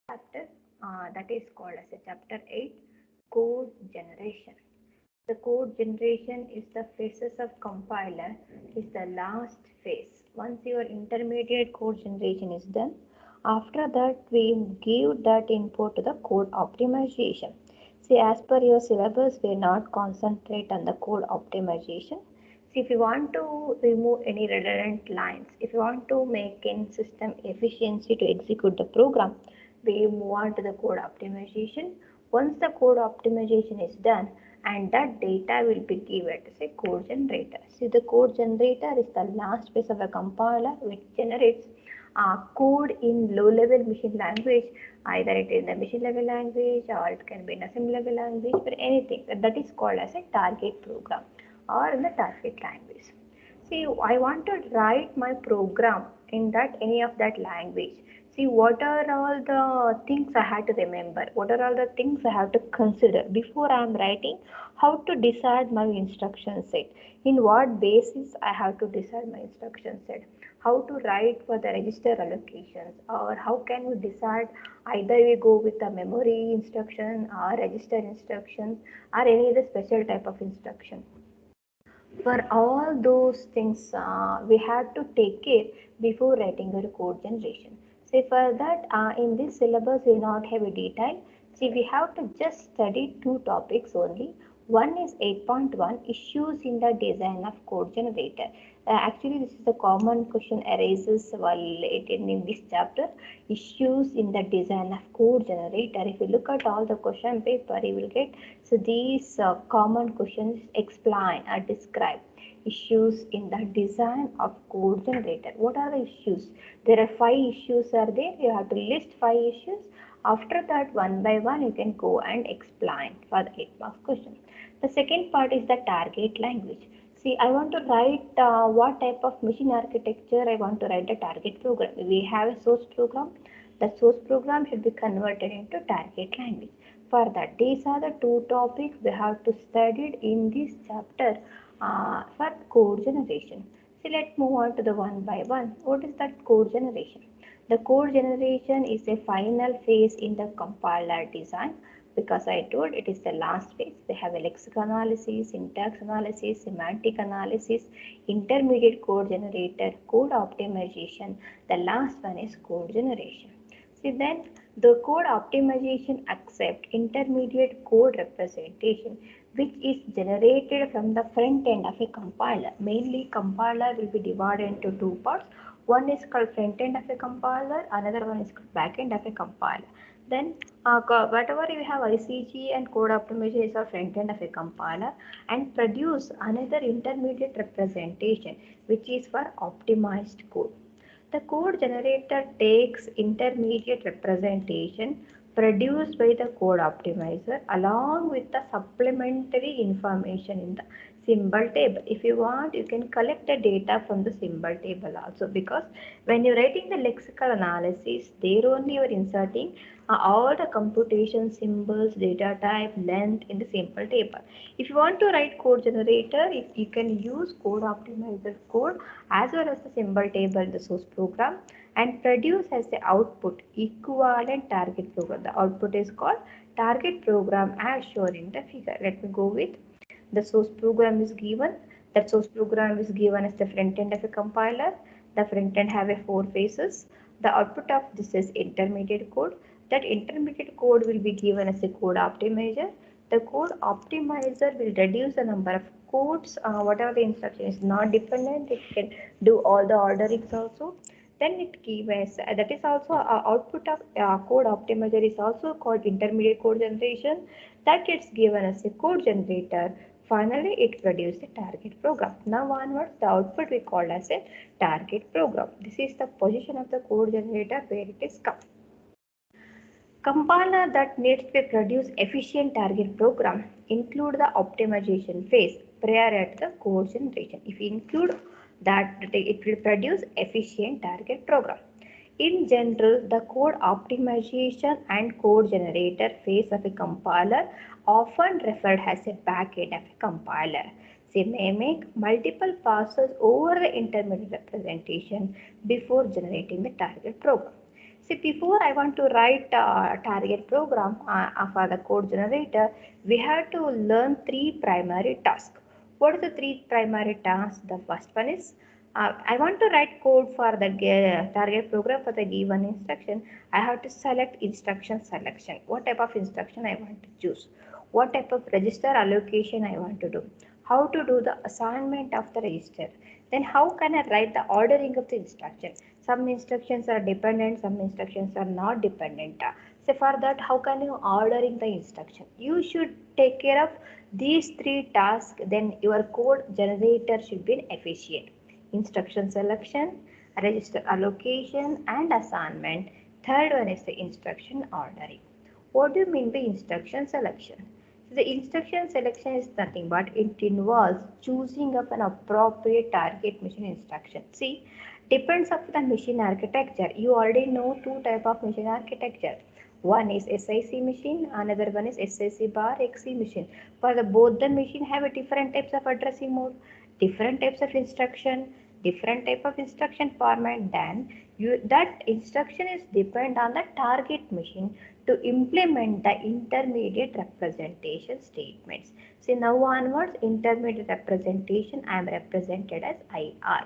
chapter that is called as a chapter 8, code generation. The code generation is the phases of compiler, is the last phase. Once your intermediate code generation is done, after that we give that input to the code optimization. See, as per your syllabus, we not concentrate on the code optimization. See, if you want to remove any redundant lines, if you want to make in system efficiency to execute the program, we move on to the code optimization. Once the code optimization is done, and that data will be given to say code generator. See, the code generator is the last phase of a compiler which generates code in low level machine language, either it is in the machine level language or it can be in assembly level language, for anything that is called as a target program or in the target language. See, I want to write my program in that any of that language. See, what are all the things I have to remember? What are all the things I have to consider before I am writing? How to decide my instruction set? In what basis I have to decide my instruction set? How to write for the register allocations, or how can we decide either we go with the memory instruction or register instructions or any other special type of instruction. For all those things, we have to take care before writing a code generation. So for that, in this syllabus, we will not have a detail. See, we have to just study two topics only. One is 8.1, issues in the design of code generator. Actually, this is a common question arises while in this chapter, issues in the design of code generator. If you look at all the question paper, you will get, so these common questions explain or describe issues in the design of code generator. What are the issues? There are 5 issues are there. You have to list 5 issues. After that, one by one, you can go and explain for the 8 marks question. The second part is the target language. See, I want to write what type of machine architecture I want to write the target program. We have a source program. The source program should be converted into target language. For that, these are the two topics we have to study in this chapter for code generation. So let's move on to the one by one. What is that code generation? The code generation is a final phase in the compiler design, because I told it is the last phase. We have a lexical analysis, syntax analysis, semantic analysis, intermediate code generator, code optimization. The last one is code generation. See, then the code optimization accept intermediate code representation, which is generated from the front end of a compiler. Mainly, compiler will be divided into two parts. One is called front end of a compiler, another one is called back end of a compiler. Then whatever you have ICG and code optimization is a front end of a compiler, and produce another intermediate representation which is for optimized code. The code generator takes intermediate representation produced by the code optimizer along with the supplementary information in the symbol table. If you want, you can collect the data from the symbol table also, because when you're writing the lexical analysis, there only you are inserting all the computation symbols, data type, length in the symbol table. If you want to write code generator, you can use code optimizer code as well as the symbol table in the source program and produce as the output equivalent target program. The output is called target program as shown in the figure. Let me go with the source program is given. That source program is given as the front end of a compiler. The front end have a 4 phases. The output of this is intermediate code. That intermediate code will be given as a code optimizer. The code optimizer will reduce the number of codes. Whatever the instruction is not dependent, it can do all the orderings also. Then it gives us, that is also output of code optimizer is also called intermediate code generation. That gets given as a code generator. Finally, it produces a target program. Now onwards, the output we call as a target program. This is the position of the code generator where it is come. Compiler that needs to produce efficient target program include the optimization phase prior to the code generation. If you include that, it will produce efficient target program. In general, the code optimization and code generator phase of a compiler often referred as a backend of a compiler. They may make multiple passes over the intermediate representation before generating the target program. See, before I want to write a target program for the code generator, we have to learn three primary tasks. What are the three primary tasks? The first one is I want to write code for the target program for the given instruction. I have to select instruction selection. What type of instruction I want to choose? What type of register allocation I want to do? How to do the assignment of the register? Then how can I write the ordering of the instruction? Some instructions are dependent, some instructions are not dependent. So for that, how can you ordering the instruction? You should take care of these three tasks, then your code generator should be efficient. Instruction selection, register allocation and assignment. Third one is the instruction ordering. What do you mean by instruction selection? So the instruction selection is nothing but it involves choosing of an appropriate target machine instruction. See, depends on the machine architecture. You already know two type of machine architecture. One is SIC machine, another one is SIC bar XC machine. For the both the machine have a different types of addressing mode, different types of instruction, different type of instruction format. Then that instruction is depend on the target machine to implement the intermediate representation statements. See, now onwards intermediate representation I am represented as IR.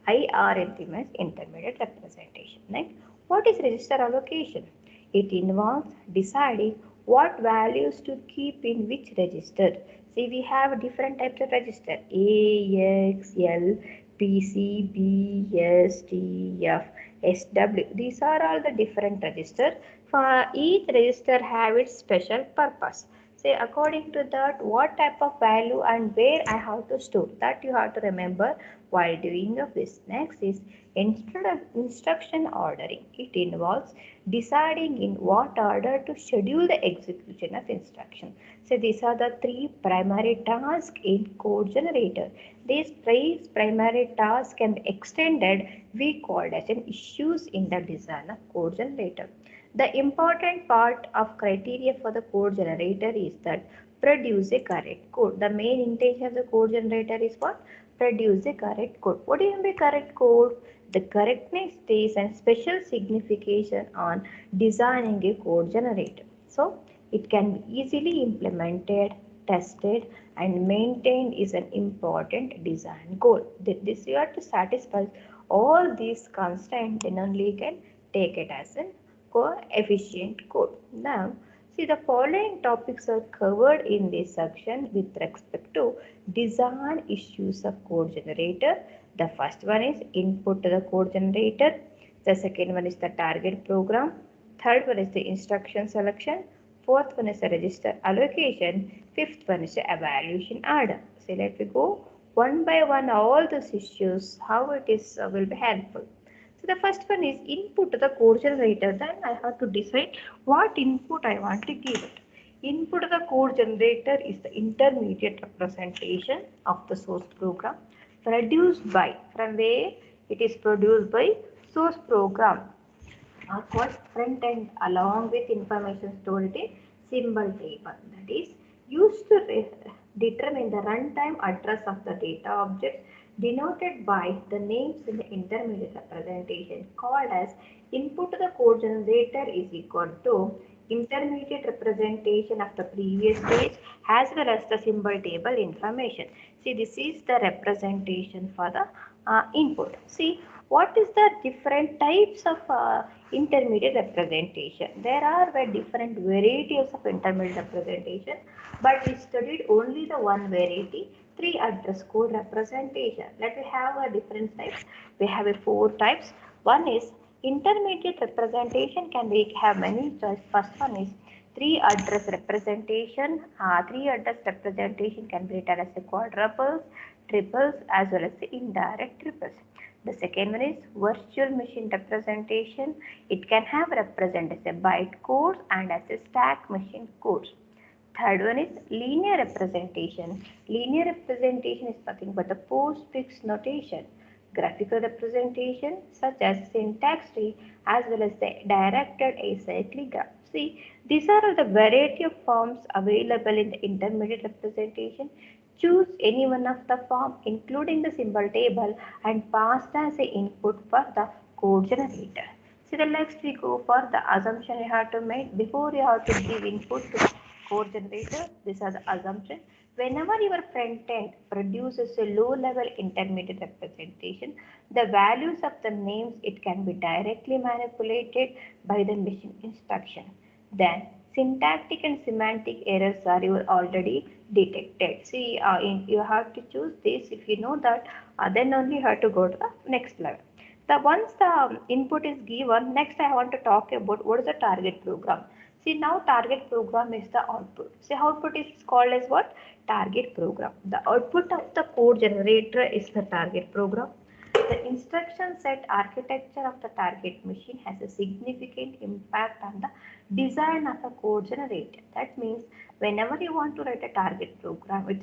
IR implements intermediate representation. Next, what is register allocation? It involves deciding what values to keep in which register. See, we have different types of register: A, X, L, P, C, B, S, T, F, SW. These are all the different registers. For each register have its special purpose. Say according to that what type of value and where I have to store, that you have to remember while doing of this. Next is instruction ordering. It involves deciding in what order to schedule the execution of instruction. So these are the three primary tasks in code generator. These three primary tasks can be extended. We called as an issues in the design of code generator. The important part of criteria for the code generator is that produce a correct code. The main intention of the code generator is what? Produce a correct code. What do you mean by correct code? The correctness stays and special signification on designing a code generator. So it can be easily implemented, tested and maintained is an important design goal. This you have to satisfy all these constraints, then only you can take it as an efficient code. Now, see, the following topics are covered in this section with respect to design issues of code generator. The first one is input to the code generator. The second one is the target program. Third one is the instruction selection. Fourth one is the register allocation. Fifth one is the evaluation order. So let me go one by one all these issues, how it is will be helpful. So the first one is input to the code generator. Then I have to decide what input I want to give it. Input to the code generator is the intermediate representation of the source program produced by, from where it is produced by source program are called front end along with information stored in symbol table, that is used to determine the runtime address of the data objects denoted by the names in the intermediate representation called as input to the code generator is equal to intermediate representation of the previous stage as well as the symbol table information. See, this is the representation for the input. See, what is the different types of intermediate representation? There are different varieties of intermediate representation, but we studied only the one variety, three address code representation. Let me have a different types. We have a four types. One is intermediate representation can be have many types. First one is three address representation. Three address representation can be written as a quadruples, triples as well as the indirect triples. The second one is virtual machine representation. It can have represent as a byte codes and as a stack machine codes. Third one is linear representation. Linear representation is nothing but the postfix notation. Graphical representation such as syntax tree as well as the directed acyclic graph. See, these are the variety of forms available in the intermediate representation. Choose any one of the form including the symbol table and pass as an input for the code generator. See, the next we go for the assumption you have to make before you have to give input to code generator. This is the assumption. Whenever your front end produces a low-level intermediate representation, the values of the names it can be directly manipulated by the machine instruction. Then syntactic and semantic errors are you already detected. See, you have to choose this. If you know that, then only you have to go to the next level. Once the input is given, next I want to talk about what is the target program. See, now target program is the output. See, output is called as what? Target program. The output of the code generator is the target program. The instruction set architecture of the target machine has a significant impact on the design of a code generator. That means whenever you want to write a target program, it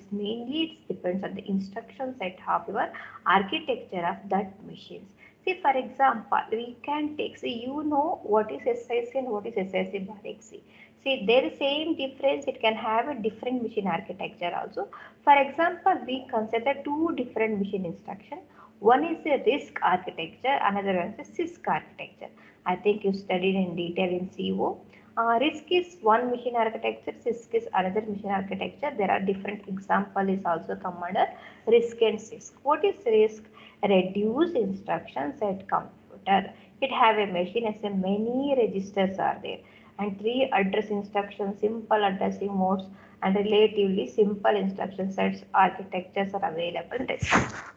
depends on the instruction set of your architecture of that machine. See, for example, we can take, see, you know what is SIC and what is SIC bar XC. See, there is same difference, it can have a different machine architecture also. For example, we consider two different machine instructions. One is a RISC architecture, another one is a CISC architecture. I think you studied in detail in CO. RISC is one machine architecture, CISC is another machine architecture. There are different examples is also come under RISC and CISC. What is RISC? Reduced instruction set computer. It have a machine as a many registers are there and three address instructions, simple addressing modes and relatively simple instruction sets architectures are available.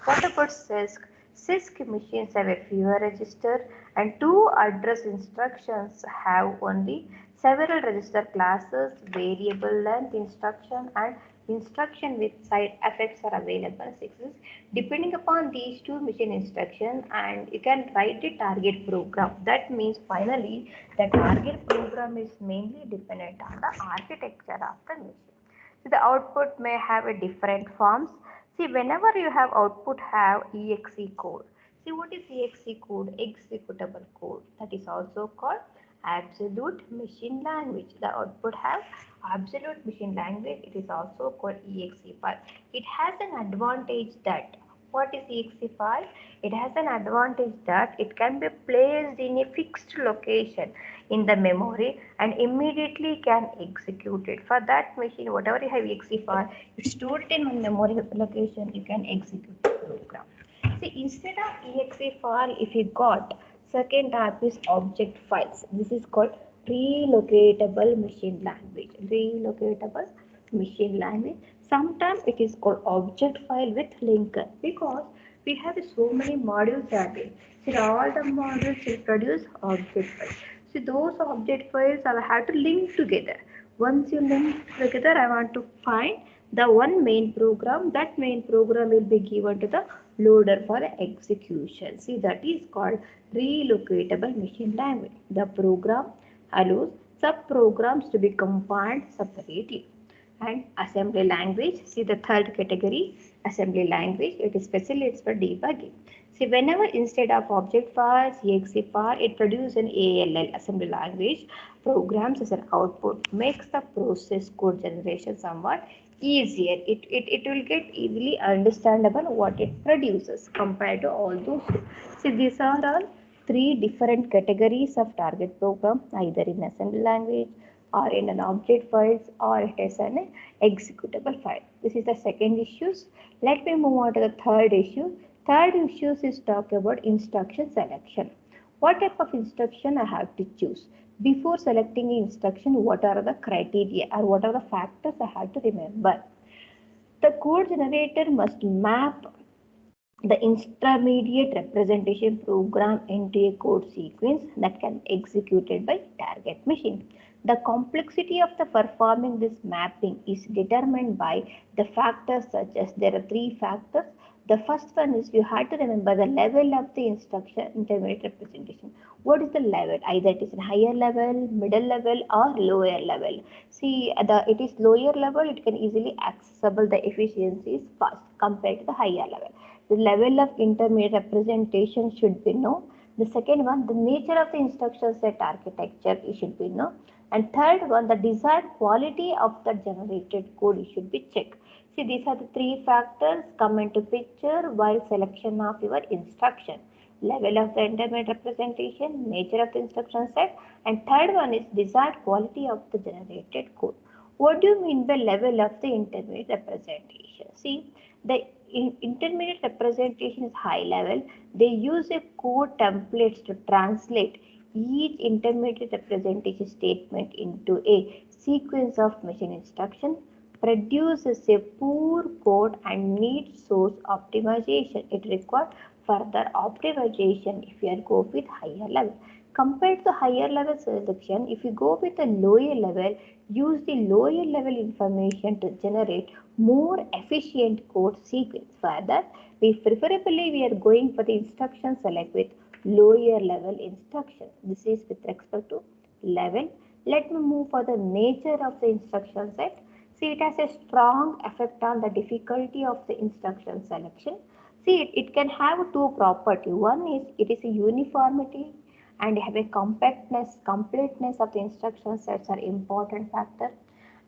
What about CISC? CISC machines have a fewer register and two address instructions have only several register classes, variable length instruction and instruction with side effects are available. Depending upon these two machine instructions, and you can write a target program. That means finally the target program is mainly dependent on the architecture of the machine. So the output may have a different forms. See, whenever you have output have exe code. See, what is exe code? Executable code. That is also called absolute machine language. The output have absolute machine language. It is also called exe file. It has an advantage that, what is exe file? It has an advantage that it can be placed in a fixed location in the memory and immediately can execute it. For that machine, whatever you have exe file, you store it in one memory location, you can execute the program. See, instead of exe file, if you got second type is object files. This is called relocatable machine language. Relocatable machine language. Sometimes it is called object file with linker because we have so many modules are there. So all the modules will produce object files. So those object files I will have to link together. Once you link together, I want to find the one main program. That main program will be given to the loader for execution. See, that is called relocatable machine language. The program allows sub-programs to be compiled separately. And assembly language, see the third category, assembly language, it is specially for debugging. See, whenever instead of object files, exe file, it produces an ALL, assembly language, programs as an output, makes the process code generation somewhat easier. It will get easily understandable what it produces compared to all those. See, these are all three different categories of target program, either in assembly language or in an object files or it is an executable file. This is the second issue. Let me move on to the third issue. Third issue is talk about instruction selection. What type of instruction I have to choose? Before selecting instruction, what are the criteria or what are the factors I have to remember? The code generator must map the intermediate representation program into a code sequence that can be executed by target machine. The complexity of the performing this mapping is determined by the factors such as there are three factors. The first one is you have to remember the level of the instruction intermediate representation. What is the level? Either it is in higher level, middle level or lower level. See, it is lower level, it can easily accessible, the efficiency is fast compared to the higher level. The level of intermediate representation should be known. The second one, the nature of the instruction set architecture, it should be known. And third one, the desired quality of the generated code, it should be checked. See, these are the three factors come into picture while selection of your instruction. level of the intermediate representation, nature of the instruction set, and third one is desired quality of the generated code. What do you mean by level of the intermediate representation? See, the intermediate representation is high level. They use a code templates to translate each intermediate representation statement into a sequence of machine instructions, produces a poor code and needs source optimization. It requires further optimization if you are go with higher level. Compared to higher level selection, if you go with a lower level, use the lower level information to generate more efficient code sequence. Further, we are going for the instruction select with lower level instructions. This is with respect to level. Let me move for the nature of the instruction set. See, it has a strong effect on the difficulty of the instruction selection. See, it can have two properties. One is it is a uniformity and have a compactness, completeness of the instruction sets are important factor.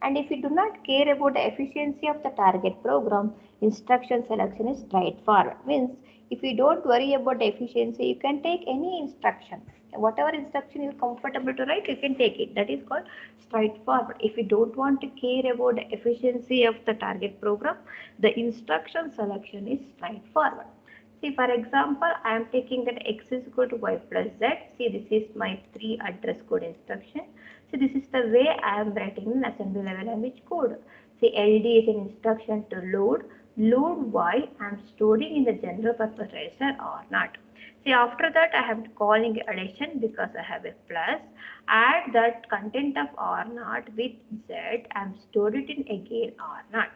And if you do not care about the efficiency of the target program, instruction selection is straightforward. Means if you don't worry about the efficiency, you can take any instruction. Whatever instruction you are comfortable to write, you can take it. That is called straightforward. If you don't want to care about the efficiency of the target program, the instruction selection is straightforward. See, for example, I am taking that x is equal to y plus z. See, this is my 3 address code instruction. So this is the way I am writing in assembly level language code. See, LD is an instruction to load. Load y I am storing in the general purpose register or not. See, after that I have calling addition because I have a plus. Add that content of R naught with Z. I am storing it in again R naught.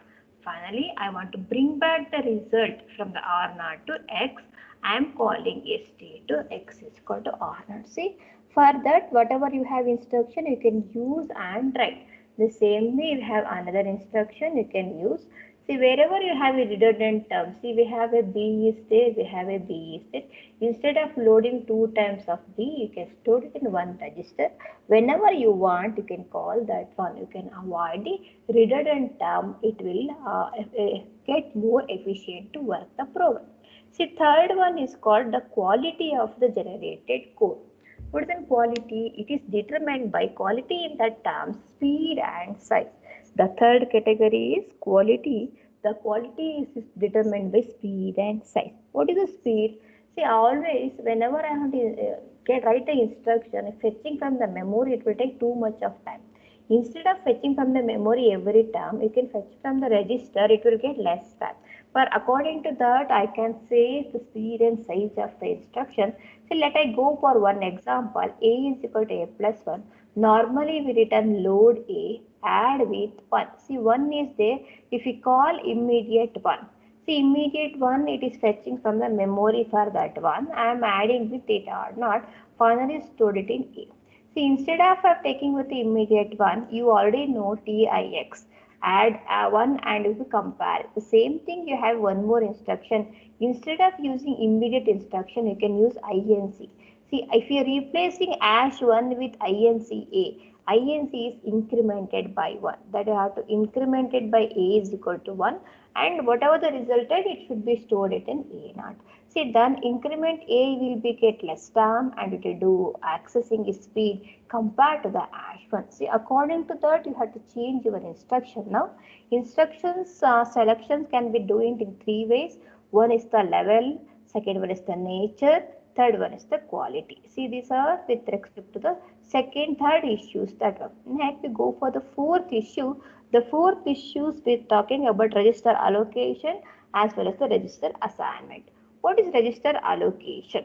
Finally, I want to bring back the result from the R naught to X. I am calling ST to X is equal to R naught. See, for that, whatever you have instruction, you can use and write. The same way, you have another instruction you can use. See, wherever you have a redundant term, see, we have a B is there, we have a B is there. Instead of loading 2 times of B, you can store it in one register. Whenever you want, you can call that one. You can avoid the redundant term. It will get more efficient to work the program. See, third one is called the quality of the generated code. What is the quality? It is determined by quality in the terms speed and size. The third category is quality. The quality is determined by speed and size. What is the speed? See, always whenever I want to write the instruction, fetching from the memory, it will take too much of time. Instead of fetching from the memory every time, you can fetch from the register, it will get less time. But according to that, I can say the speed and size of the instruction. So let I go for one example. A is equal to A plus 1. Normally we return load A, add with 1. See, 1 is there. If we call immediate 1. See, immediate 1, it is fetching from the memory for that one. I am adding with it or not. Finally stored it in A. See, instead of taking with the immediate 1, you already know TIX. Add 1 and if you compare. The same thing, you have one more instruction. Instead of using immediate instruction, you can use INC. See, if you are replacing #1 with INCA, INC is incremented by 1. That you have to increment it by A is equal to 1. And whatever the resulted, it should be stored it in A0. See, then increment A will be get less time and it will do accessing speed compared to the #1. See, according to that, you have to change your instruction now. Instructions selections can be doing in 3 ways. One is the level, second one is the nature, third one is the quality. See, these are with respect to the second, third issues that one. Next, we go for the fourth issue. The fourth issues we're talking about register allocation as well as the register assignment. What is register allocation?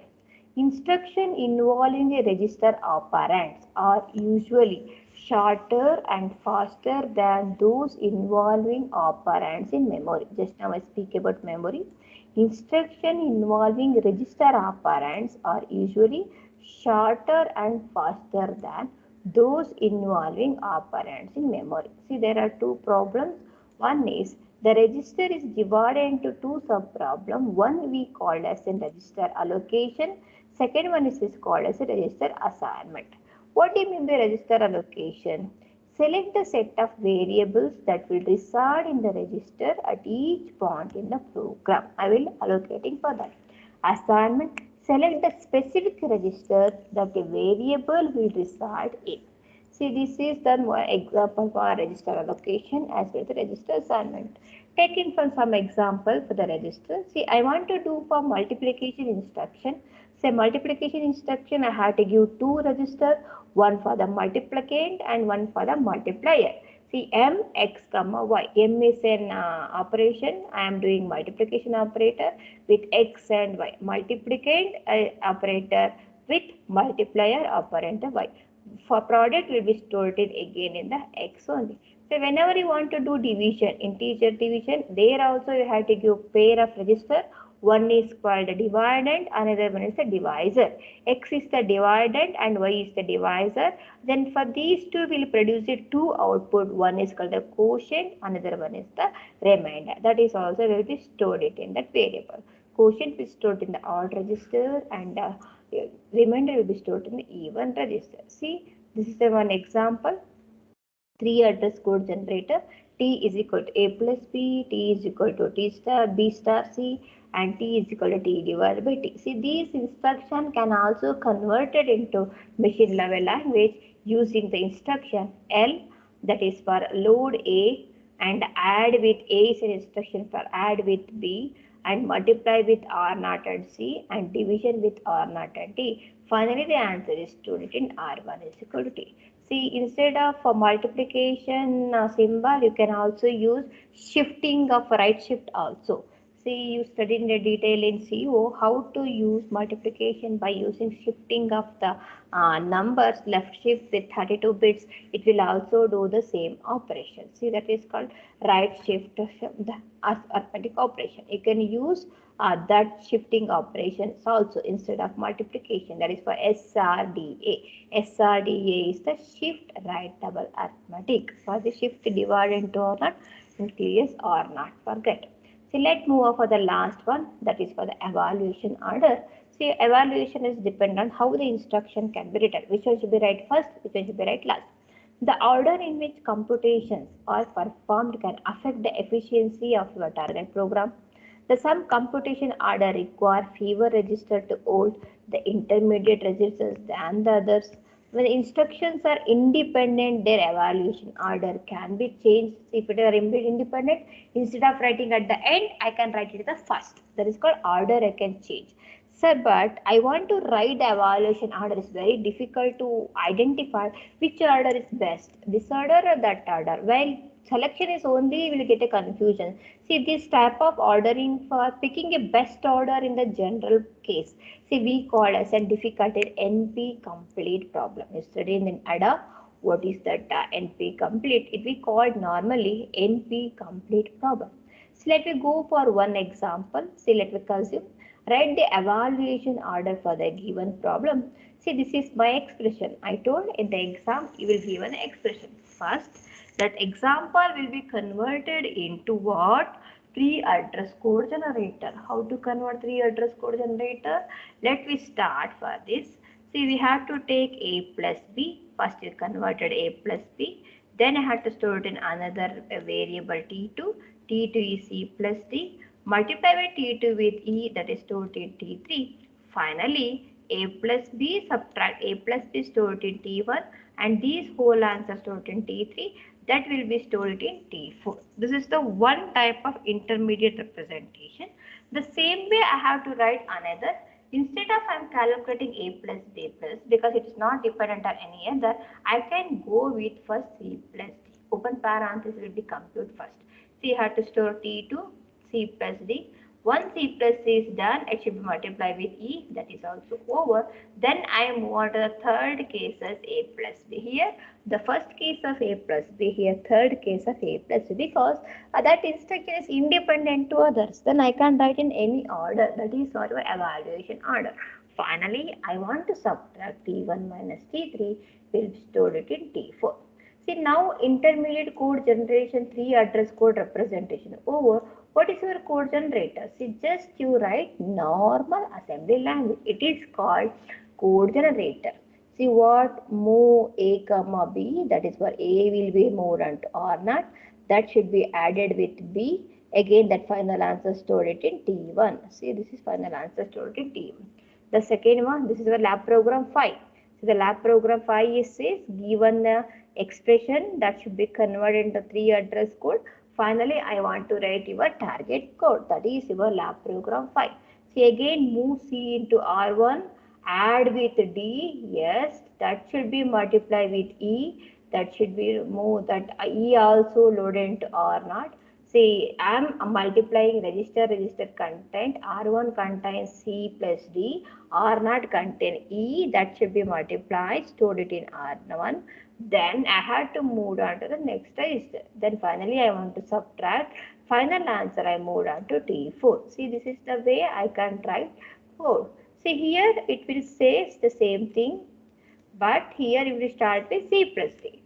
Instruction involving a register operands are usually shorter and faster than those involving operands in memory. Just now I speak about memory. Instruction involving register operands are usually shorter and faster than those involving operands in memory. See, there are two problems. One is the register is divided into two sub-problems. One we called as a register allocation. Second one is called as a register assignment. What do you mean by register allocation? Select the set of variables that will reside in the register at each point in the program. I will allocating for that. Assignment. Select the specific register that the variable will reside in. See, this is the example for register allocation as well as the register assignment. Taking from some example for the register. See, I want to do for multiplication instruction. Say multiplication instruction, I have to give two registers, one for the multiplicand and one for the multiplier. See, m, x, comma, y. M is an operation. I am doing multiplication operator with x and y. Multiplicand operator with multiplier operator y. For product will be stored in again in the x only. So whenever you want to do division, integer division, there also you have to give pair of register. One is called the dividend, another one is the divisor. X is the dividend and y is the divisor. Then for these two will produce it two output. One is called the quotient, another one is the remainder. That is also will be stored it in that variable. Quotient is stored in the odd register and remainder will be stored in the even register. See, this is the one example. 3 address code generator. T is equal to A plus B, T is equal to T star, B star C, and T is equal to T divided by T. See, these instructions can also converted into machine level language using the instruction L, that is for load A, and add with A is an instruction for add with B, and multiply with R naught and C, and division with R naught and T. Finally, the answer is stored in R1 is equal to T. See, instead of multiplication symbol, you can also use shifting of right shift also. See, you studied in the detail in CO how to use multiplication by using shifting of the numbers left shift with 32 bits. It will also do the same operation. See, that is called right shift, the arithmetic operation. You can use that shifting operations also instead of multiplication. That is for SRDA. SRDA is the shift right double arithmetic. For the shift divide into or not, and clears or not forget. So let's move on for the last one, that is for the evaluation order. See, evaluation is dependent on how the instruction can be written. Which one should be right first, which one should be right last. The order in which computations are performed can affect the efficiency of your target program. Some computation order require fewer registers to hold the intermediate registers than the others. When instructions are independent, their evaluation order can be changed. If it are independent, instead of writing at the end, I can write it at the first. That is called order I can change. Sir, but I want to write the evaluation order. It's very difficult to identify which order is best, this order or that order. Well, selection is only will get a confusion. See, this type of ordering for picking a best order in the general case. See, we call as a difficulty NP complete problem. You studied in ADA. What is that NP complete? It we call normally NP complete problem. So let me go for one example. See, let me consume. Write the evaluation order for the given problem. See, this is my expression. I told in the exam you will give an expression. First, that example will be converted into what? 3 address code generator. How to convert 3 address code generator? Let me start for this. See, we have to take A plus B. First we converted A plus B. Then I have to store it in another variable T2. T2 is C plus D. Multiply by T2 with E, that is stored in T3. Finally, A plus B subtract A plus B stored in T1 and these whole answers stored in T3, that will be stored in T4. This is the one type of intermediate representation. The same way I have to write another. Instead of I am calculating A plus B plus, because it is not dependent on any other, I can go with first C plus D. Open parenthesis will be compute first. So you have to store T2, C plus D. Once C plus C is done, it should be multiplied with E, that is also over. Then I move on to the third case as A plus B. Here, the first case of A plus B, here third case of A plus B, because that instruction is independent to others. Then I can write in any order, that is our evaluation order. Finally, I want to subtract T1 minus T3, will be stored it in T4. See, now intermediate code generation 3 address code representation over. What is your code generator? See, just you write normal assembly language. It is called code generator. See what? Move A comma B, that is for A will be moved onto R naught. That should be added with B. Again, that final answer stored it in T1. See, this is final answer stored in T1. The second one, this is your lab program 5. So the lab program 5 is says given the expression that should be converted into 3 address code. Finally, I want to write your target code, that is your lab program 5. See again, move C into R1, add with D, yes, that should be multiply with E, that should be move that E also loaded into R0. See, I am multiplying register content. R1 contains C plus D. R0 contain E. That should be multiplied, stored it in R1. Then I had to move on to the next register. Then finally I want to subtract. Final answer I moved on to T4. See, this is the way I can write code. See, here it will say the same thing, but here you will start with C plus D.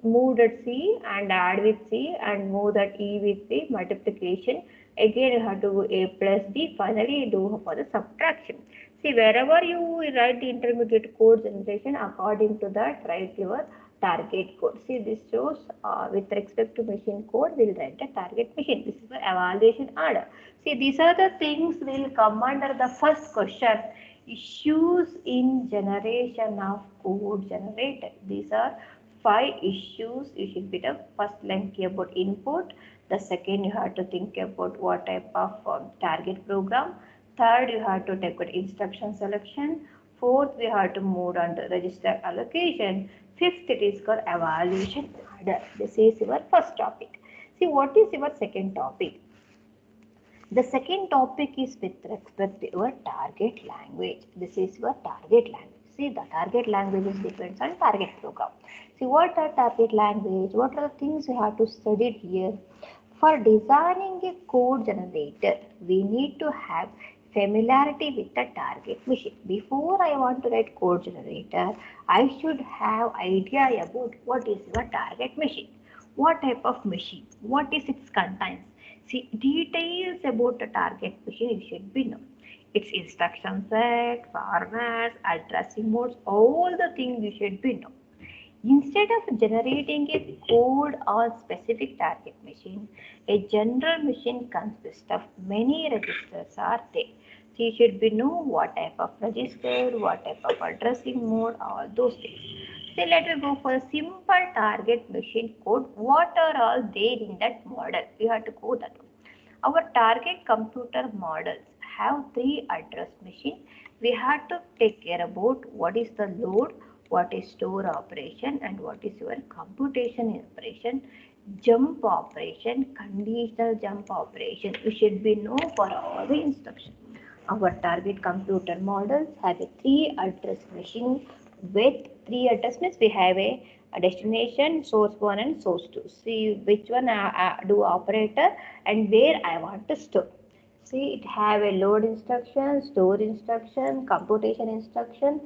Move that C and add with C and move that E with C, multiplication. Again you have to do A plus B. Finally you do for the subtraction. See, wherever you write the intermediate code generation, according to that write your target code. See, this shows with respect to machine code, we will write the target machine. This is the evaluation order. See, these are the things will come under the first question. Issues in generation of code generator. These are 5 issues. You should be the first think about input. The second, you have to think about what type of target program. Third, you have to take out instruction selection. Fourth, we have to move on to register allocation. Fifth, it is called evaluation order. This is your first topic. See, what is your second topic? The second topic is with respect to your target language. This is your target language. See, the target language depends on target program. See, what are target language? What are the things we have to study here? For designing a code generator, we need to have familiarity with the target machine. Before I want to write code generator, I should have idea about what is your target machine. What type of machine? What is its contents? See, details about the target machine you should be known. Its instruction set, formats, addressing modes, all the things you should be known. Instead of generating a code on specific target machine, a general machine consists of many registers are there. So you should be know what type of register, what type of addressing mode, all those things. So let me go for a simple target machine code. What are all there in that model? We have to go that one. Our target computer models have 3 address machine. We have to take care about what is the load, what is store operation, and what is your computation operation, jump operation, conditional jump operation. We should be know for all the instructions. Our target computer models have a 3 address machine. With 3 address means we have a destination, source 1 and source 2. See which one I do operator and where I want to store. See, it have a load instruction, store instruction, computation instruction,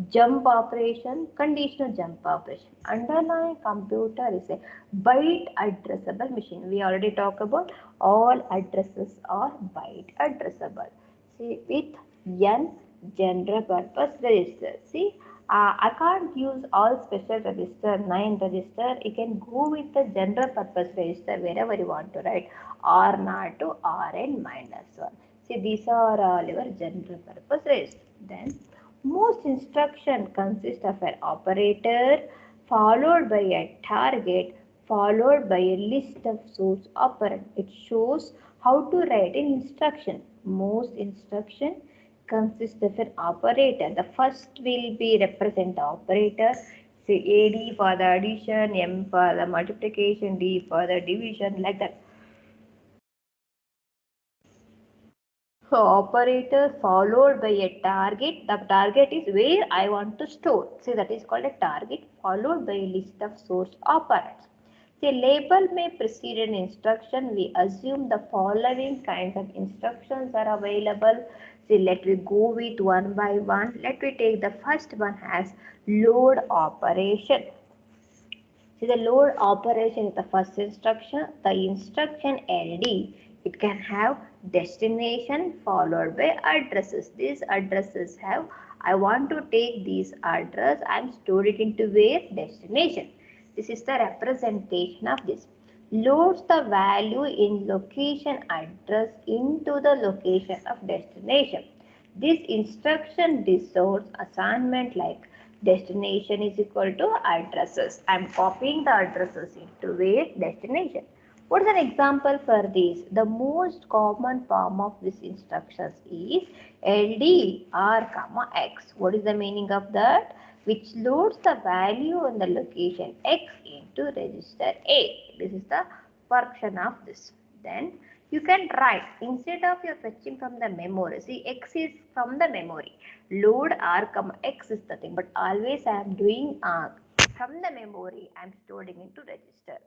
jump operation, conditional jump operation. Underlying computer is a byte addressable machine. We already talked about all addresses are byte addressable. See, with n general purpose register. See, I can't use all special register, 9 register. You can go with the general purpose register wherever you want to write R0 to Rn minus 1. See, these are all your general purpose register. Then, most instruction consist of an operator followed by a target followed by a list of source operand. It shows how to write an instruction. Most instruction consists of an operator. The first will be represent the operator. Say AD for the addition, M for the multiplication, D for the division, like that. So operator followed by a target. The target is where I want to store. See, that is called a target followed by a list of source operands. The label may precede an instruction. We assume the following kinds of instructions are available. See, let me go with one by one. Let me take the first one as load operation. See, the load operation is the first instruction. The instruction LD, it can have destination followed by addresses. These addresses have, I want to take these address and store it into where? Destination. This is the representation of this. Loads the value in location address into the location of destination. This instruction denotes assignment like destination is equal to addresses. I am copying the addresses into where destination. What is an example for this? The most common form of this instructions is LDR, X. What is the meaning of that? Which loads the value on the location X into register A. This is the function of this. Then you can write instead of your fetching from the memory. See, X is from the memory. Load R, X is the thing, but always I am doing from the memory. I am storing into register.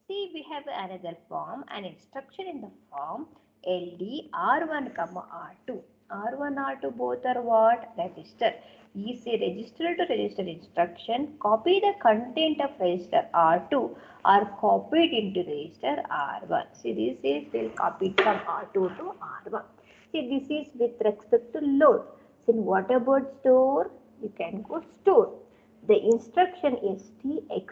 See, we have another form, an instruction in the form LD R1, R2. R1, R2 both are what? Register. Is a register to register instruction. Copy the content of register R2 are copied into register R1. See, this is will copied from R2 to R1. See, this is with respect to load. So, what about store? You can go store. The instruction is Tx,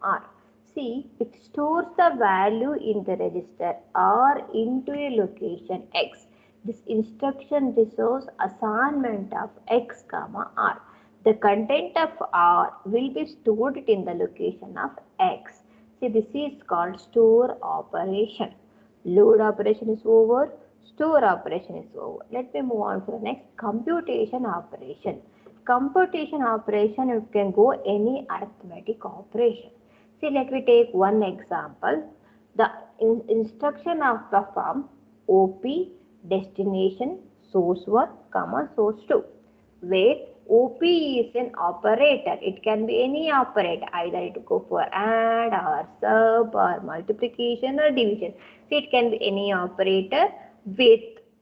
R. See, it stores the value in the register R into a location X. This instruction resolves assignment of X, R. The content of R will be stored in the location of X. See, this is called store operation. Load operation is over. Store operation is over. Let me move on to the next computation operation. Computation operation, it can go any arithmetic operation. See, let me take one example. The instruction of the form OP destination source 1, source 2, where OP is an operator. It can be any operator, either it go for add or sub or multiplication or division. See, it can be any operator with,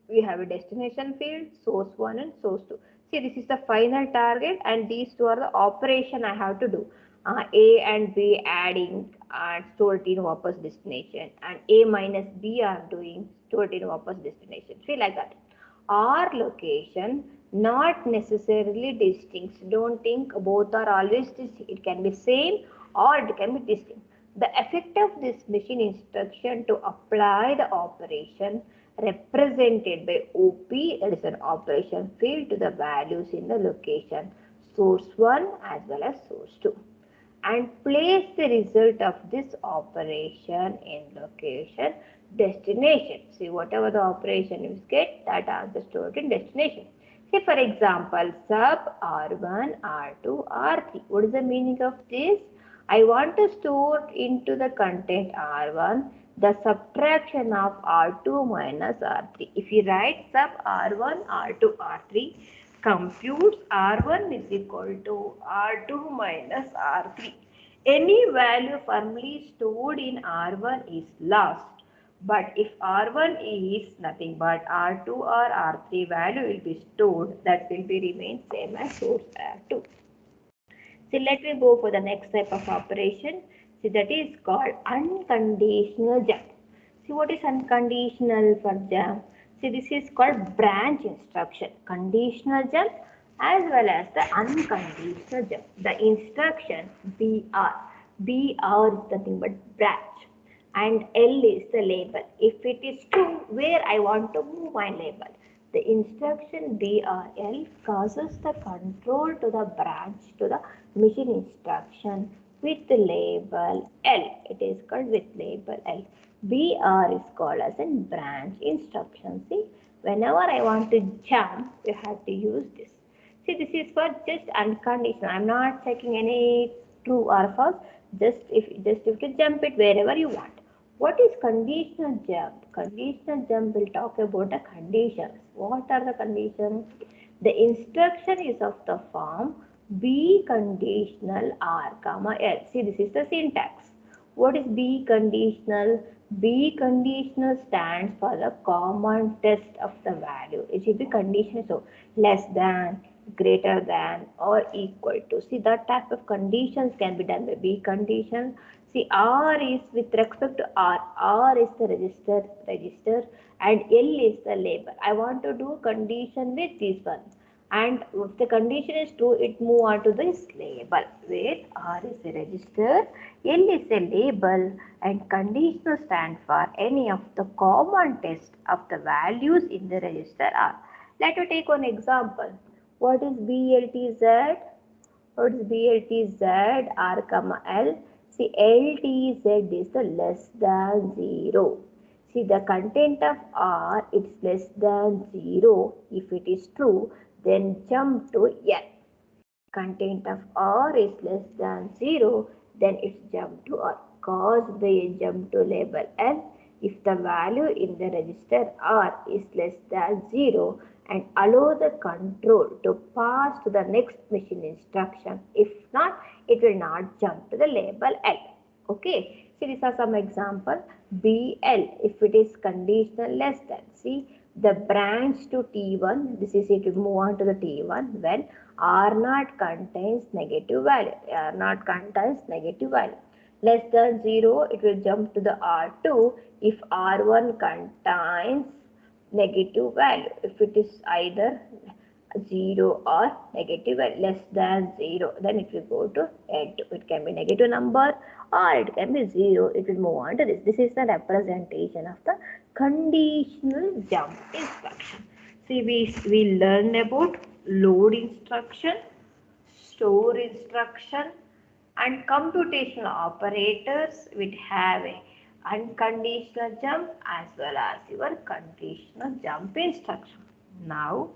we have a destination field, source 1 and source 2. See, this is the final target and these two are the operation I have to do. A and B adding and stored in Vapas destination, and A minus B are doing stored in Vapas destination. See, like that. Or location, not necessarily distinct. Don't think both are always distinct. It can be same or it can be distinct. The effect of this machine instruction to apply the operation represented by OP, that is an operation field, to the values in the location source 1 as well as source 2, and place the result of this operation in location destination. See, whatever the operation you get, that answer stored in destination. Say, for example, sub R1, R2, R3. What is the meaning of this? I want to store into the content R1 the subtraction of R2 minus R3. If you write sub R1, R2, R3, computes R1 is equal to R2 minus R3. Any value firmly stored in R1 is lost. But if R1 is nothing but R2 or R3 value will be stored, that will be remain same as source R2. So let me go for the next type of operation. See, that is called unconditional jump. See, what is unconditional for jump? See, this is called branch instruction. Conditional jump as well as the unconditional jump. The instruction BR. BR is nothing but branch. And L is the label. If it is true, where I want to move my label. The instruction BRL causes the control to the branch to the machine instruction with the label L. It is called with label L. BR is called as a branch instruction. See, whenever I want to jump, you have to use this. See, this is for just unconditional. I am not checking any true or false. Just if you can jump it wherever you want. What is conditional jump? Conditional jump will talk about the conditions. What are the conditions? The instruction is of the form B conditional R, L. See, this is the syntax. What is B conditional? B conditional stands for the common test of the value. It should be conditional, so less than, greater than, or equal to. See, that type of conditions can be done by B condition. See, R is with respect to R. R is the register, and L is the label. I want to do condition with this one. And if the condition is true, it move on to this label, where R is a register, L is a label, and conditional stand for any of the common test of the values in the register R. Let us take one example. What is BLTZ? What is BLTZ R comma L? See, LTZ is the less than 0. See, the content of R is less than 0. If it is true, then jump to L. Content of R is less than 0, then it's jump to R. Cause the jump to label L if the value in the register R is less than 0 and allow the control to pass to the next machine instruction. If not, it will not jump to the label L. Okay, so these are some example. BL, if it is conditional less than, see the branch to T1, this is it will move on to the T1 when R0 contains negative value. R0 contains negative value. Less than 0, it will jump to the R2 if R1 contains negative value. If it is either 0 or negative value, less than 0, then it will go to L2. It can be negative number or it can be 0. It will move on to this. This is the representation of the conditional jump instruction. See, we learned about load instruction, store instruction, and computational operators will have a unconditional jump as well as your conditional jump instruction. Now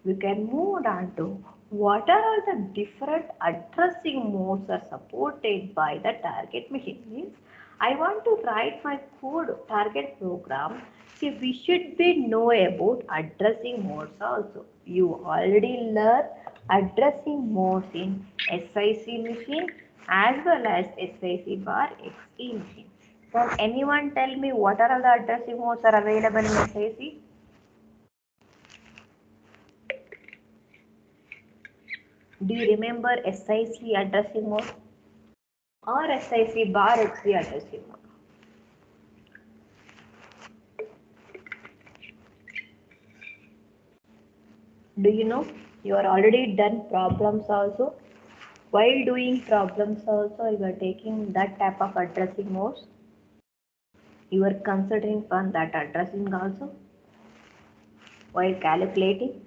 we can move on to what are all the different addressing modes are supported by the target machine. Means I want to write my code target program. See, we should be know about addressing modes also. You already learned addressing modes in SIC machine as well as SIC bar XE machine. Can anyone tell me what are all the addressing modes are available in SIC? Do you remember SIC addressing mode or SIC bar XE addressing mode? Do you know? You are already done problems also. While doing problems also, you are taking that type of addressing modes. You are considering on that addressing also while calculating.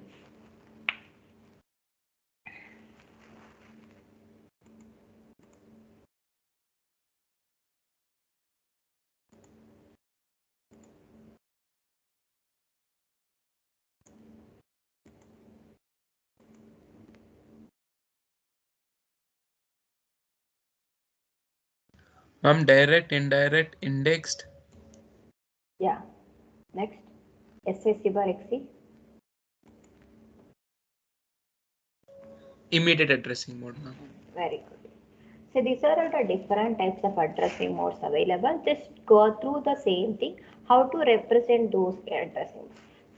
Ma'am, direct, indirect, indexed. Yeah. Next, SIC bar XE. Immediate addressing mode, ma'am. Very good. So these are all the different types of addressing modes available. Just go through the same thing, how to represent those addressing.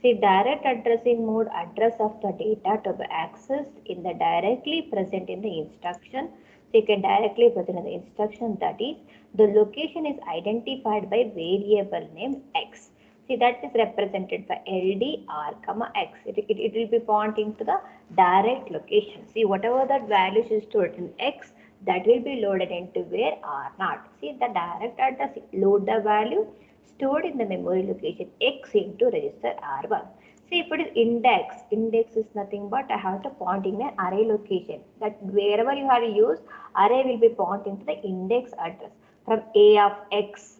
See, direct addressing mode, address of the data to be accessed in the directly present in the instruction. So you can directly present in the instruction, that is, the location is identified by variable name X. See, that is represented by LD R comma X. It will be pointing to the direct location. See, whatever that values is stored in X, that will be loaded into where R0. See, the direct address load the value stored in the memory location X into register R1. See, if it is index, index is nothing but I have to point in an array location. That wherever you have used, array will be pointing to the index address from A of X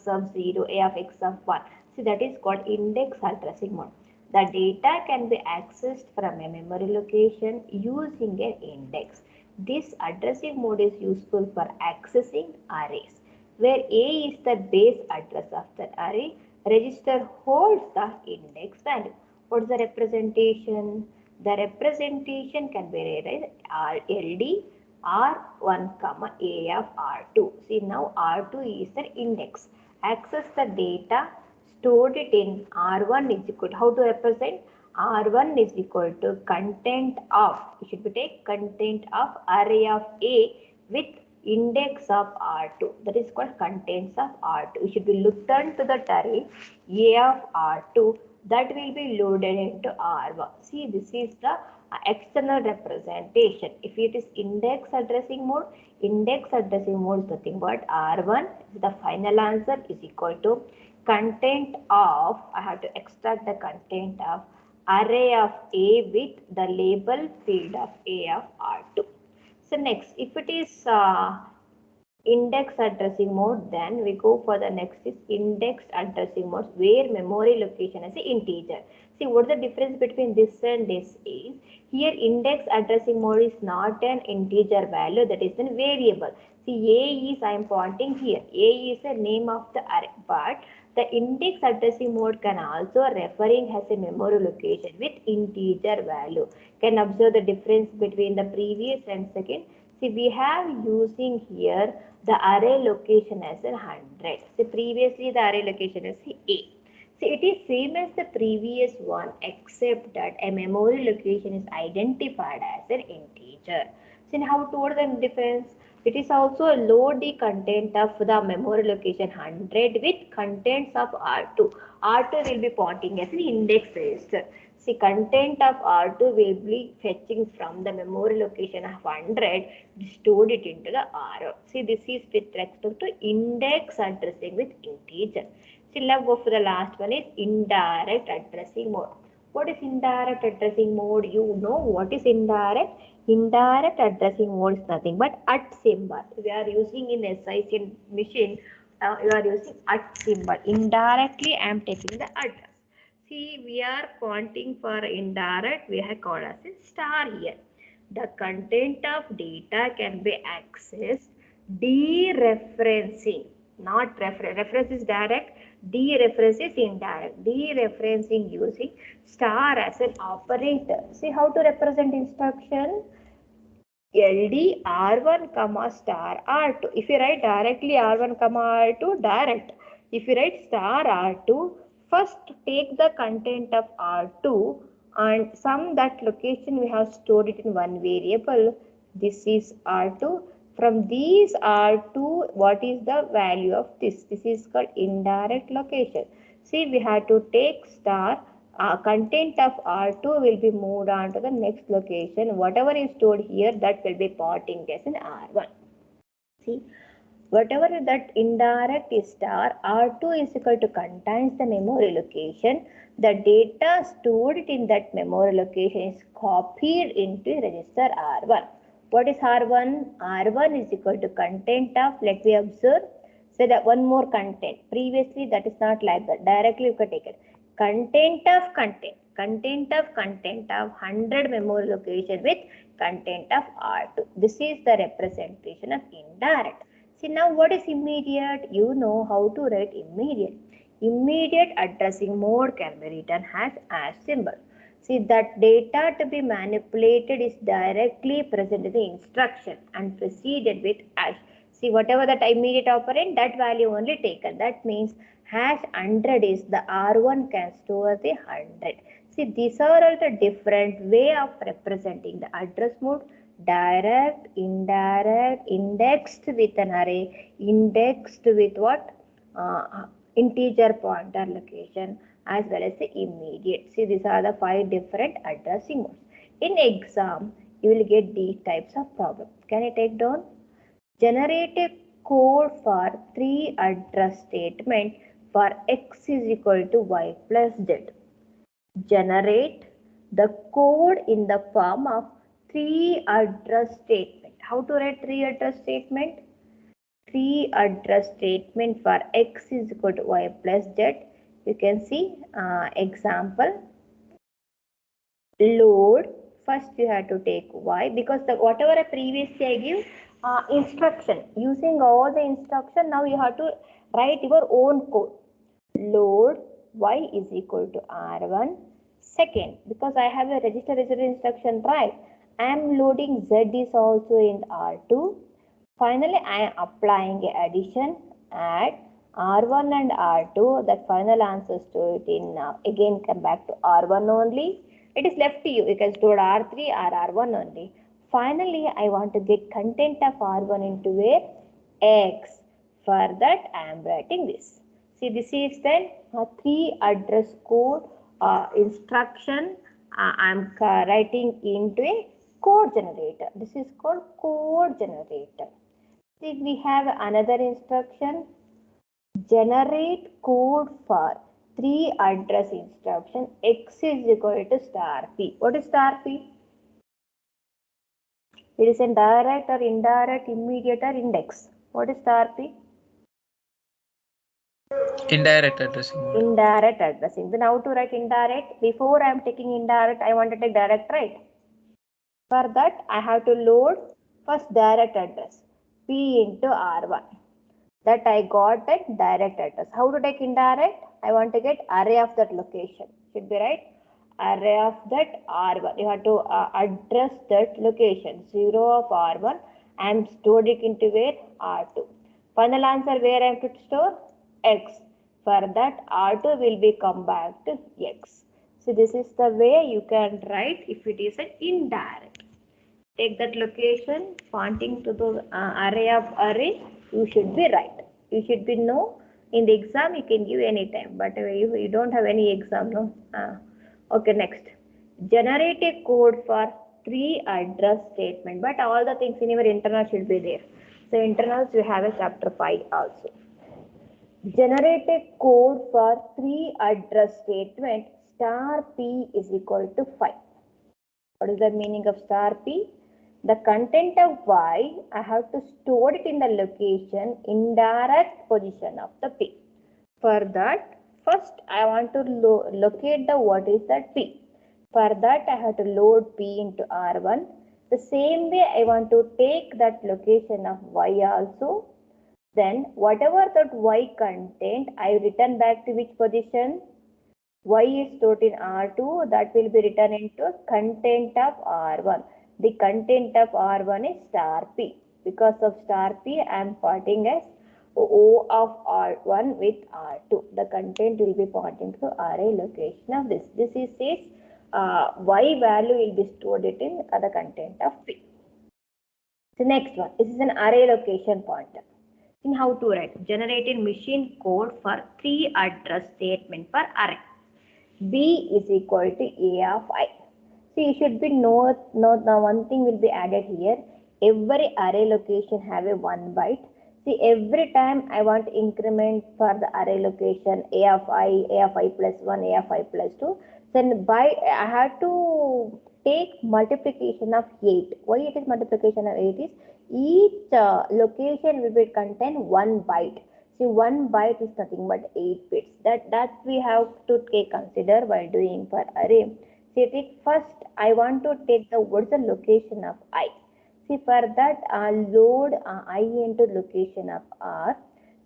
of 0, A of X of 1. See, that is called index addressing mode. The data can be accessed from a memory location using an index. This addressing mode is useful for accessing arrays. Where A is the base address of the array, register holds the index value. What is the representation? The representation can be read LD R1 comma A of R2. See, now R2 is the index. Access the data, stored it in R1 is equal to, how to represent? R1 is equal to content of, you should be take content of array of A with index of R2. That is called contents of R2. You should be looked into the array A of R2 that will be loaded into R1. See, this is the external representation. If it is index addressing mode is nothing but R1, the final answer is equal to content of, I have to extract the content of array of A with the label field of A of R2. So next, if it is index addressing mode, then we go for the next is index addressing mode where memory location is an integer. See what the difference between this and this is, here index addressing mode is not an integer value, that is a variable. See A is, I am pointing here, A is the name of the array, but the index addressing mode can also referring as a memory location with integer value. Can observe the difference between the previous and second. See we have using here the array location as 100. So previously the array location is A. So it is same as the previous one except that a memory location is identified as an integer. So how to order the difference? It is also load the content of the memory location 100 with contents of R2. R2 will be pointing as an index register. See, content of R2 will be fetching from the memory location of 100, stored it into the R. See, this is with respect to index addressing with integer. See, let's go for the last one is indirect addressing mode. What is indirect addressing mode? You know what is indirect? Indirect addressing mode is nothing but at symbol. We are using in SIC machine, you are using at symbol. Indirectly, I am taking the address. See, we are pointing for indirect, we have called as a star here. The content of data can be accessed dereferencing, not reference. Reference is direct, dereference is indirect. Dereferencing using star as an operator. See how to represent instruction? LD R1 comma star R2. If you write directly R1 comma R2, direct. If you write star R2, first take the content of R2 and sum that location we have stored it in one variable. This is R2. From these R2, what is the value of this? This is called indirect location. See, we have to take star. Content of R2 will be moved on to the next location. Whatever is stored here, that will be porting as in R1. See, whatever that indirect is star, R2 is equal to contains the memory location. The data stored in that memory location is copied into register R1. What is R1? R1 is equal to content of, let me observe. So that one more content. Previously that is not like that. Directly you can take it. Content of 100 memory location with content of R2. This is the representation of indirect. See now what is immediate? You know how to write immediate. Immediate addressing mode can be written as symbol. See that data to be manipulated is directly present in the instruction and preceded with hash. See whatever that immediate operand, that value only taken. That means hash 100 is the R1 can store the 100. See these are all the different way of representing the address mode. Direct, indirect, indexed with an array, indexed with what? Integer pointer location as well as the immediate. See these are the 5 different addressing modes. In exam, you will get these types of problems. Can I take down? Generate a code for 3 address statement for x is equal to y plus z. Generate the code in the form of 3 address statement. How to write 3 address statement? 3 address statement for x is equal to y plus z. You can see example. Load. First you have to take y because the whatever I previously I give instruction. Using all the instruction, now you have to write your own code. Load y is equal to R1. Second, because I have a register instruction, right? I am loading z is also in R2. Finally, I am applying addition, add R1 and R2. That final answers to it in again come back to R1 only. It is left to you. You can store R3 or R1 only. Finally, I want to get content of R1 into where? X. For that, I am writing this. See, this is then a 3 address code instruction. I am writing into a code generator. This is called code generator. See, we have another instruction. Generate code for 3 address instruction, X is equal to star P. What is star P? It is a direct or indirect, immediate or index. What is star P? Indirect addressing mode. Indirect addressing. Then how to write indirect? Before I am taking indirect, I want to take direct, right? For that, I have to load first direct address, P into R1. That I got that direct address. How to take indirect? I want to get array of that location. Should be right. Array of that R1. You have to address that location. 0 of R1. I am stored it into where? R2. Final answer where I have to store? X. For that R2 will be come back to X. So this is the way you can write if it is an indirect. Take that location pointing to the array of array, you should be right. You should be no. In the exam you can give any time, but you don't have any exam, no. Okay, next. Generate a code for 3 address statement, but all the things in your internal should be there. So internals you have a chapter 5 also. Generate a code for 3 address statement, star P is equal to 5. What is the meaning of star P? The content of Y, I have to store it in the location indirect position of the P. For that, first I want to locate the what is that P. For that, I have to load P into R1. The same way I want to take that location of Y also. Then whatever that Y content, I return back to which position? Y is stored in R2, that will be written into content of R1. The content of R1 is star P. Because of star P, I am pointing as O of R1 with R2. The content will be pointing to array location of this. This is its Y value will be stored it in the content of P. The next one, this is an array location pointer. In how to write? Generating machine code for 3 address statement for array. B is equal to A of I. So you should be note now one thing will be added here. Every array location have a 1 byte. See, every time I want to increment for the array location A of I plus 1, A of I plus 2. Then I have to take multiplication of 8. Why it is multiplication of 8 is each location will be contain 1 byte. See, 1 byte is nothing but 8 bits. That we have to consider while doing for array. See, first I want to take the what is the location of I. See, for that load I into location of R.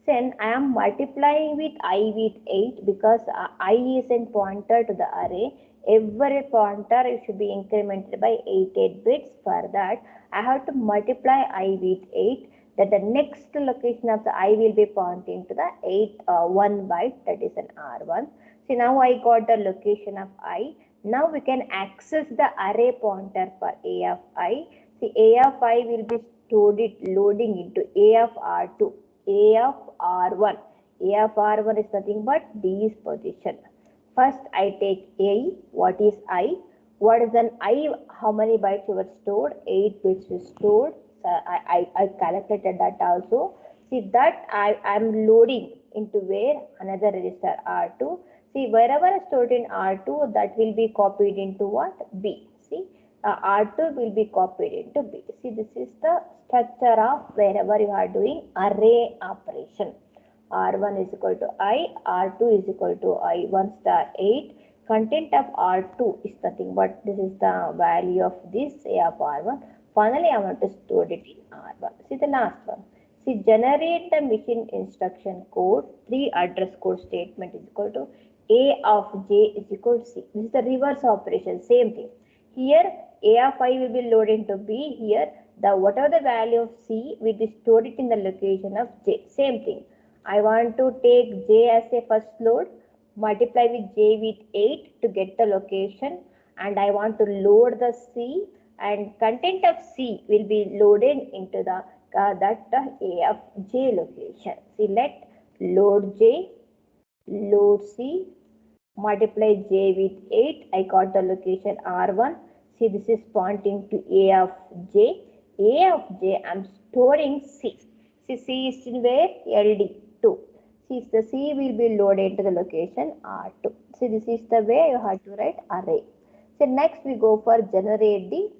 Then I am multiplying with I with 8 because I is in pointer to the array. Every pointer should be incremented by 8 bits. For that I have to multiply I with 8. That the next location of the I will be pointing to the 1 byte, that is an R1. So now I got the location of I. Now we can access the array pointer for A of I. See, A of I will be stored it loading into A of R2, A of R1. A of R1 is nothing but D's position. First I take A, what is I? What is an I? How many bytes were stored? 8 bits is stored. I calculated that also. See, that I am loading into where? Another register R2. See, wherever I stored in R2, that will be copied into what? B. See, R2 will be copied into B. See, this is the structure of wherever you are doing array operation. R1 is equal to I, R2 is equal to I1 star 8. Content of R2 is nothing but this is the value of this A of R1. Finally, I want to store it in R1. See the last one. See, generate the machine instruction code. 3 address code statement is equal to A of J is equal to C. This is the reverse operation. Same thing. Here, A of I will be loaded into B. Here, whatever the value of C will be stored it in the location of J. Same thing. I want to take J as a first load. Multiply with J with 8 to get the location. And I want to load the C. And content of C will be loaded into the A of J location. See, let load J, load C, multiply J with 8. I got the location R1. See, this is pointing to A of J. A of J, I am storing C. See, C is in where? LD 2. See, the C will be loaded into the location R2. See, this is the way you have to write array. So next we go for generate the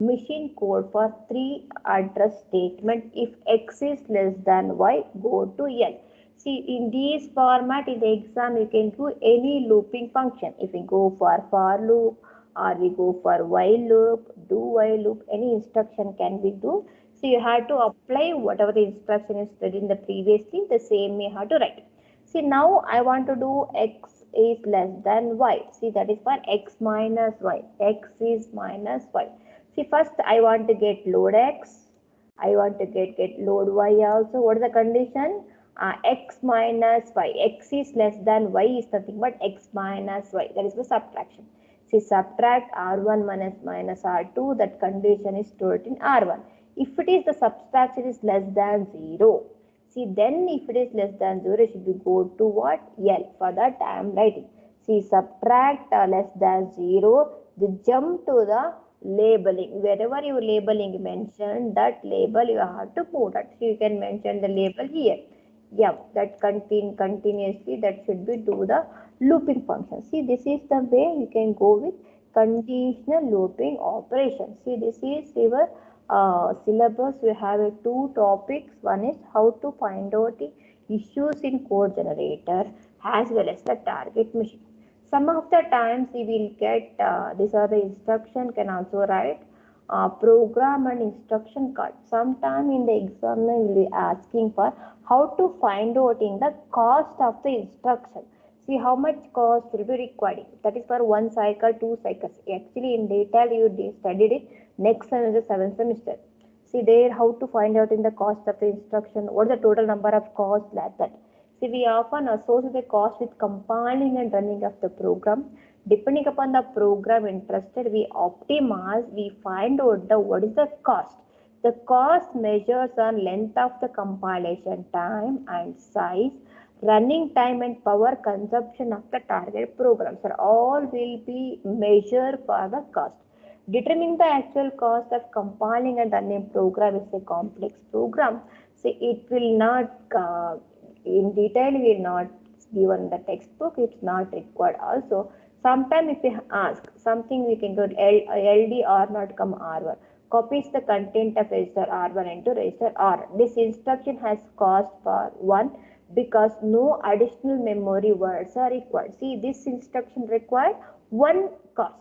machine code for 3 address statement. If X is less than Y, go to L. See, in this format in the exam you can do any looping function. If we go for loop or we go for while loop, do while loop, any instruction can be do. So you have to apply whatever the instruction is studied in the previously, the same you have to write. See, now I want to do X is less than Y. See, that is for X minus Y. X is minus Y. See, first I want to get load X. I want to get load Y also. What is the condition? X minus Y. X is less than Y is nothing but X minus Y. That is the subtraction. See, subtract R1 minus R2. That condition is stored in R1. If it is the subtraction is less than 0. See, then if it is less than 0, it should be go to what? L. For that I am writing. See, subtract less than 0. The jump to the labeling. Wherever you labeling mentioned, that label you have to put it. So you can mention the label here. Yeah, that continuously that should be do the looping function. See, this is the way you can go with conditional looping operation. See, this is your syllabus. We have two topics. One is how to find out the issues in code generator as well as the target machine. Some of the times we will get these are the instruction can also write program and instruction card. Sometime in the exam we will be asking for how to find out in the cost of the instruction. See how much cost will be required. That is for 1 cycle, 2 cycles. Actually in detail you studied it next semester, 7th semester. See there how to find out in the cost of the instruction, what is the total number of cost like that. See, we often associate the cost with compiling and running of the program. Depending upon the program interested, we optimize, we find out the what is the cost. The cost measures on length of the compilation time and size, running time and power consumption of the target program. So all will be measured for the cost. Determining the actual cost of compiling and running program is a complex program. So it will not in detail we will not given the textbook, it's not required also. Sometimes if we ask something we can go LD R not come R1. Copies the content of register R1 into register R. This instruction has cost for 1 because no additional memory words are required. See, this instruction required 1 cost.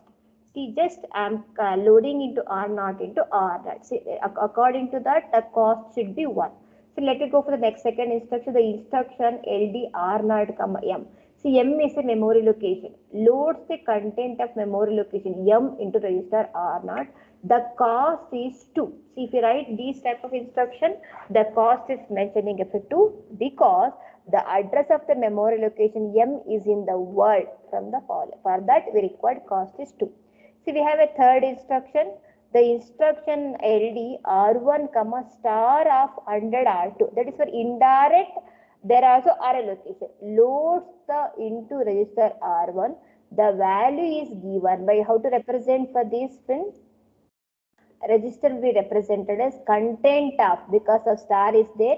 See, just I am loading into R not into R. That. See, according to that, the cost should be 1. So let me go for the next second instruction. The instruction LD R naught comma M. See, M is a memory location. Loads the content of memory location M into register R naught. The cost is 2. See, if you write this type of instruction, the cost is mentioning as 2 because the address of the memory location M is in the world from the follow. For that, we required cost is 2. See, we have a third instruction. The instruction LD R1 comma star of 100 R2. That is for indirect. There also are a location. Loads the into register R1. The value is given by how to represent for this pin. Register will be represented as content of, because of star is there,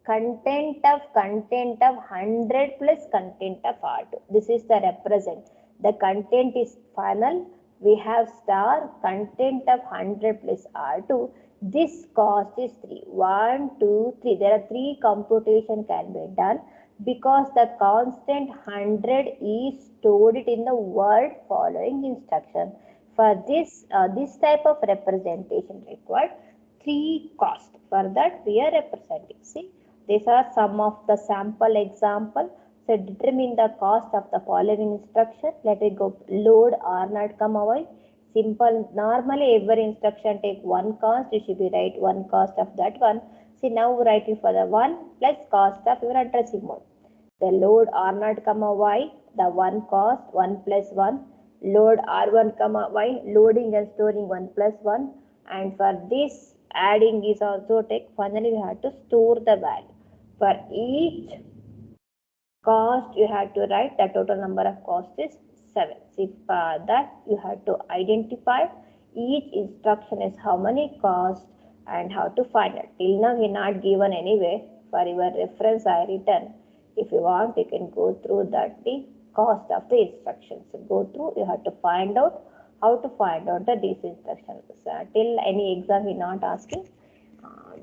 content of 100 plus content of R2. This is the represent. The content is final. We have star content of 100 plus R2. This cost is 3. 1, 2, 3. There are 3 computation can be done because the constant 100 is stored in the word following instruction. For this type of representation required 3 cost. For that we are representing. See, these are some of the sample example. So determine the cost of the following instruction. Let it go load R naught comma Y. Simple. Normally every instruction take 1 cost. You should be write 1 cost of that one. See, now we write it for the 1 plus cost of your addressing mode. The load R naught comma Y. The 1 cost 1 plus 1. Load R1 comma Y. Loading and storing 1 plus 1. And for this adding is also take. Finally we have to store the value. For each cost you have to write the total number of cost is 7. See, that you have to identify each instruction is how many cost and how to find it. Till now we not given anyway. For your reference I written. If you want, you can go through that the cost of the instructions. So go through, you have to find out how to find out these instructions. Till any exam we not asking,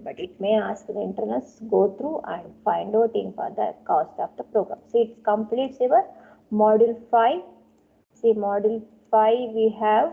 but it may ask the internals, go through and find out in for the cost of the program. See, it completes your module 5. See, module 5 we have